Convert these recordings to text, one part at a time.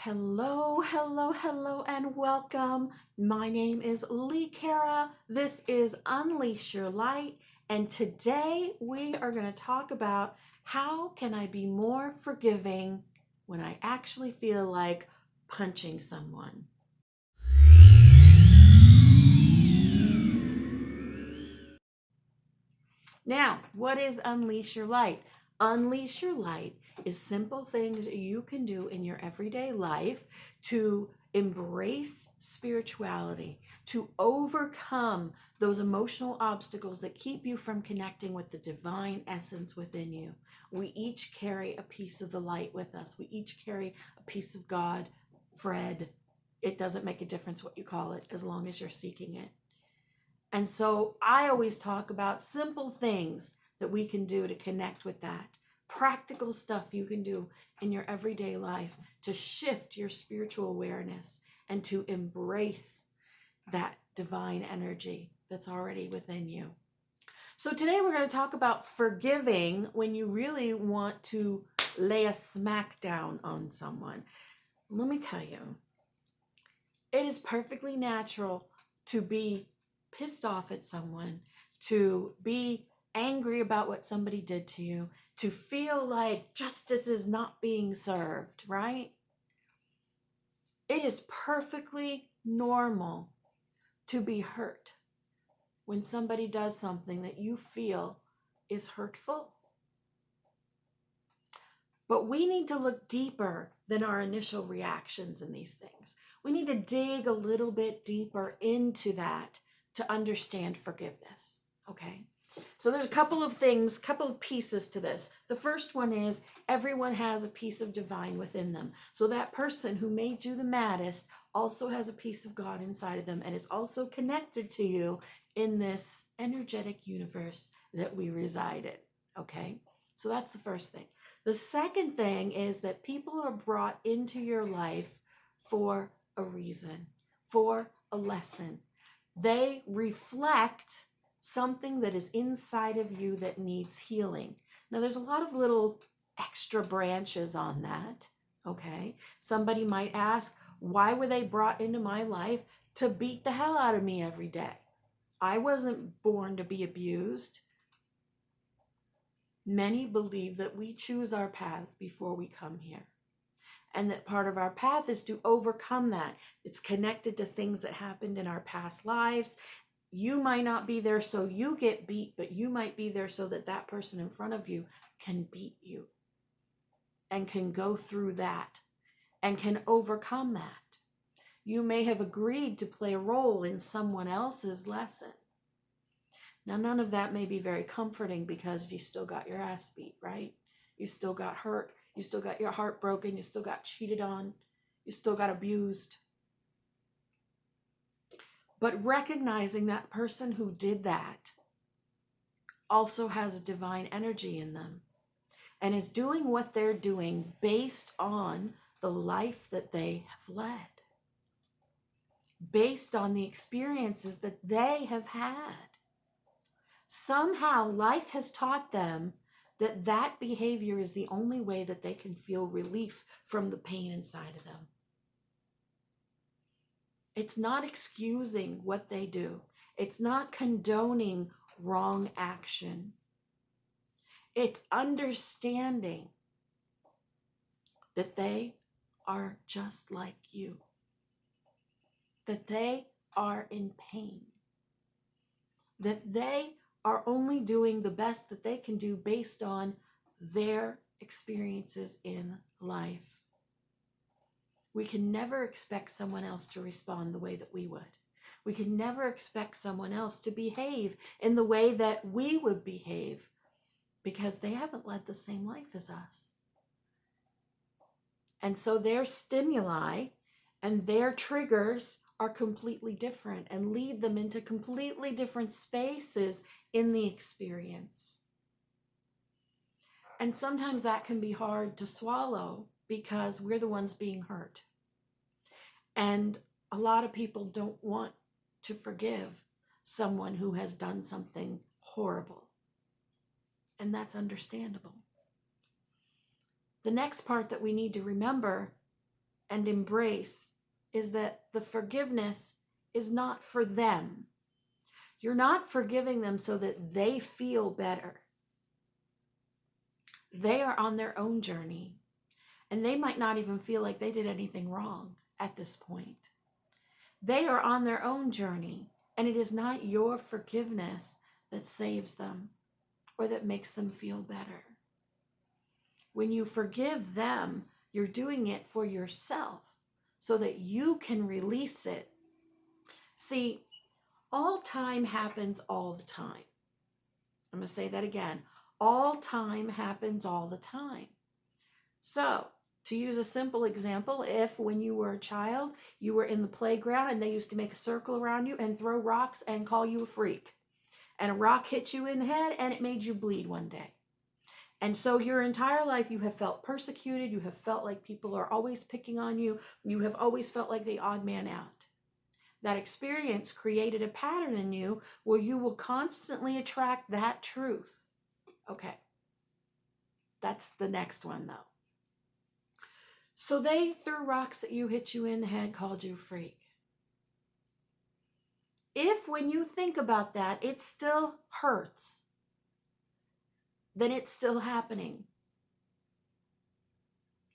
Hello, hello, hello, and welcome. My name is Lee Cara. This is Unleash Your Light, and today we are going to talk about how can I be more forgiving when I actually feel like punching someone. Now, what is Unleash Your Light? Unleash Your Light is simple things you can do in your everyday life to embrace spirituality, to overcome those emotional obstacles that keep you from connecting with the divine essence within you. We each carry a piece of the light with us. We each carry a piece of God, Fred. It doesn't make a difference what you call it as long as you're seeking it. And so I always talk about simple things that we can do to connect with that. Practical stuff you can do in your everyday life to shift your spiritual awareness and to embrace that divine energy that's already within you. So today we're going to talk about forgiving when you really want to lay a smack down on someone. Let me tell you, it is perfectly natural to be pissed off at someone, to be angry about what somebody did to you, to feel like justice is not being served, right? It is perfectly normal to be hurt when somebody does something that you feel is hurtful. But we need to look deeper than our initial reactions in these things. We need to dig a little bit deeper into that to understand forgiveness, okay? So there's a couple of things, couple of pieces to this. The first one is everyone has a piece of divine within them. So that person who made you the maddest also has a piece of God inside of them and is also connected to you in this energetic universe that we reside in, okay? So that's the first thing. The second thing is that people are brought into your life for a reason, for a lesson. They reflect something that is inside of you that needs healing. Now, there's a lot of little extra branches on that, okay? Somebody might ask, why were they brought into my life to beat the hell out of me every day? I wasn't born to be abused. Many believe that we choose our paths before we come here. And that part of our path is to overcome that. It's connected to things that happened in our past lives. You might not be there so you get beat, but you might be there so that that person in front of you can beat you and can go through that and can overcome that. You may have agreed to play a role in someone else's lesson. Now, none of that may be very comforting because you still got your ass beat, right? You still got hurt. You still got your heart broken. You still got cheated on. You still got abused. But recognizing that person who did that also has a divine energy in them and is doing what they're doing based on the life that they have led, based on the experiences that they have had. Somehow life has taught them that that behavior is the only way that they can feel relief from the pain inside of them. It's not excusing what they do. It's not condoning wrong action. It's understanding that they are just like you, that they are in pain, that they are only doing the best that they can do based on their experiences in life. We can never expect someone else to respond the way that we would. We can never expect someone else to behave in the way that we would behave because they haven't led the same life as us. And so their stimuli and their triggers are completely different and lead them into completely different spaces in the experience. And sometimes that can be hard to swallow because we're the ones being hurt. And a lot of people don't want to forgive someone who has done something horrible. And that's understandable. The next part that we need to remember and embrace is that the forgiveness is not for them. You're not forgiving them so that they feel better. They are on their own journey, and they might not even feel like they did anything wrong at this point. They are on their own journey, and it is not your forgiveness that saves them or that makes them feel better. When you forgive them, you're doing it for yourself so that you can release it. See, all time happens all the time. I'm going to say that again. All time happens all the time. So, to use a simple example, if when you were a child, you were in the playground and they used to make a circle around you and throw rocks and call you a freak, and a rock hit you in the head and it made you bleed one day. And so your entire life you have felt persecuted, you have felt like people are always picking on you, you have always felt like the odd man out. That experience created a pattern in you where you will constantly attract that truth. Okay, that's the next one though. So they threw rocks at you, hit you in the head, called you a freak. If when you think about that, it still hurts, then it's still happening.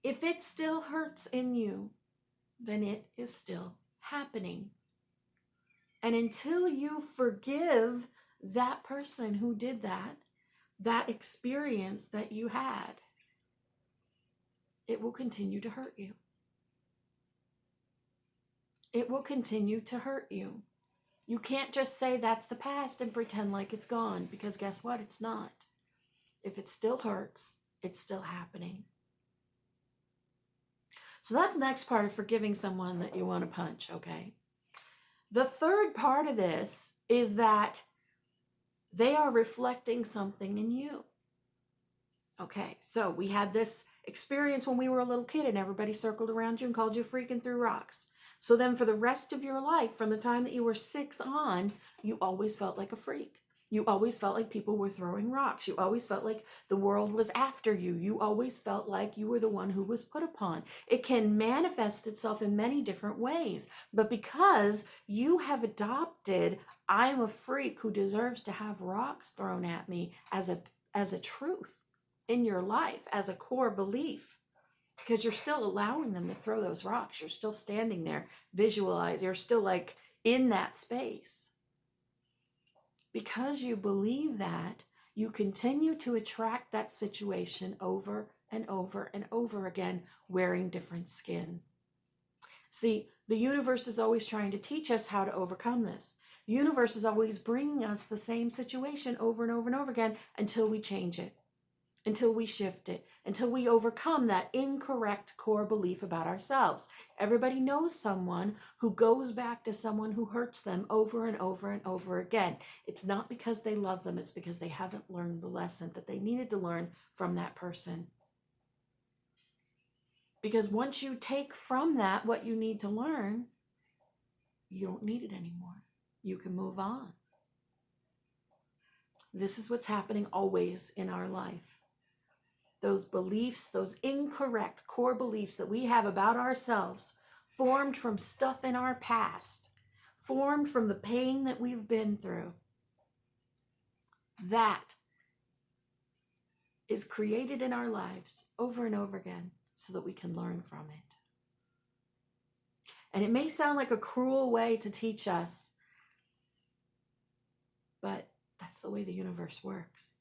If it still hurts in you, then it is still happening. And until you forgive that person who did that experience that you had, it will continue to hurt you. It will continue to hurt you. You can't just say that's the past and pretend like it's gone, because guess what? It's not. If it still hurts, it's still happening. So that's the next part of forgiving someone that you want to punch, okay? The third part of this is that they are reflecting something in you. Okay, so we had this experience when we were a little kid and everybody circled around you and called you a freak and threw rocks. So then for the rest of your life, from the time that you were 6 on, you always felt like a freak. You always felt like people were throwing rocks. You always felt like the world was after you. You always felt like you were the one who was put upon. It can manifest itself in many different ways. But because you have adopted, I'm a freak who deserves to have rocks thrown at me as a truth in your life, as a core belief, because you're still allowing them to throw those rocks. You're still standing there, visualize. You're still like in that space. Because you believe that, you continue to attract that situation over and over and over again, wearing different skin. See, the universe is always trying to teach us how to overcome this. The universe is always bringing us the same situation over and over and over again until we change it, until we shift it, until we overcome that incorrect core belief about ourselves. Everybody knows someone who goes back to someone who hurts them over and over and over again. It's not because they love them, it's because they haven't learned the lesson that they needed to learn from that person. Because once you take from that what you need to learn, you don't need it anymore. You can move on. This is what's happening always in our life. Those beliefs, those incorrect core beliefs that we have about ourselves, formed from stuff in our past, formed from the pain that we've been through, that is created in our lives over and over again so that we can learn from it. And it may sound like a cruel way to teach us, but that's the way the universe works.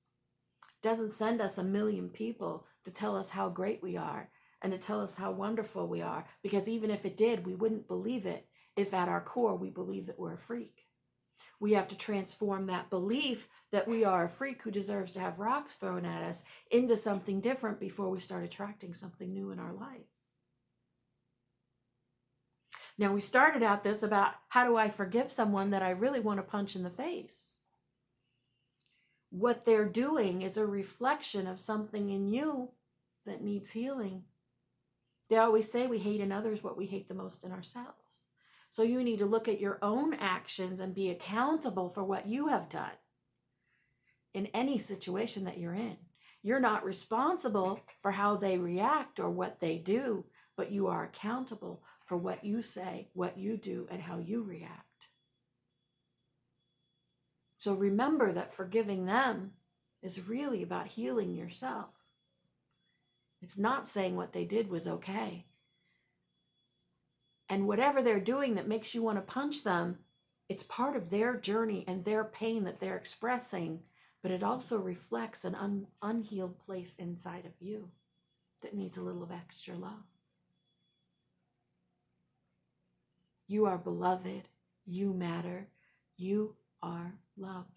Doesn't send us a million people to tell us how great we are and to tell us how wonderful we are, because even if it did, we wouldn't believe it if at our core we believe that we're a freak. We have to transform that belief that we are a freak who deserves to have rocks thrown at us into something different before we start attracting something new in our life. Now, we started out this about how do I forgive someone that I really want to punch in the face? What they're doing is a reflection of something in you that needs healing. They always say we hate in others what we hate the most in ourselves. So you need to look at your own actions and be accountable for what you have done in any situation that you're in. You're not responsible for how they react or what they do, but you are accountable for what you say, what you do, and how you react. So remember that forgiving them is really about healing yourself. It's not saying what they did was okay. And whatever they're doing that makes you want to punch them, it's part of their journey and their pain that they're expressing, but it also reflects an unhealed place inside of you that needs a little of extra love. You are beloved. You matter. You are loved.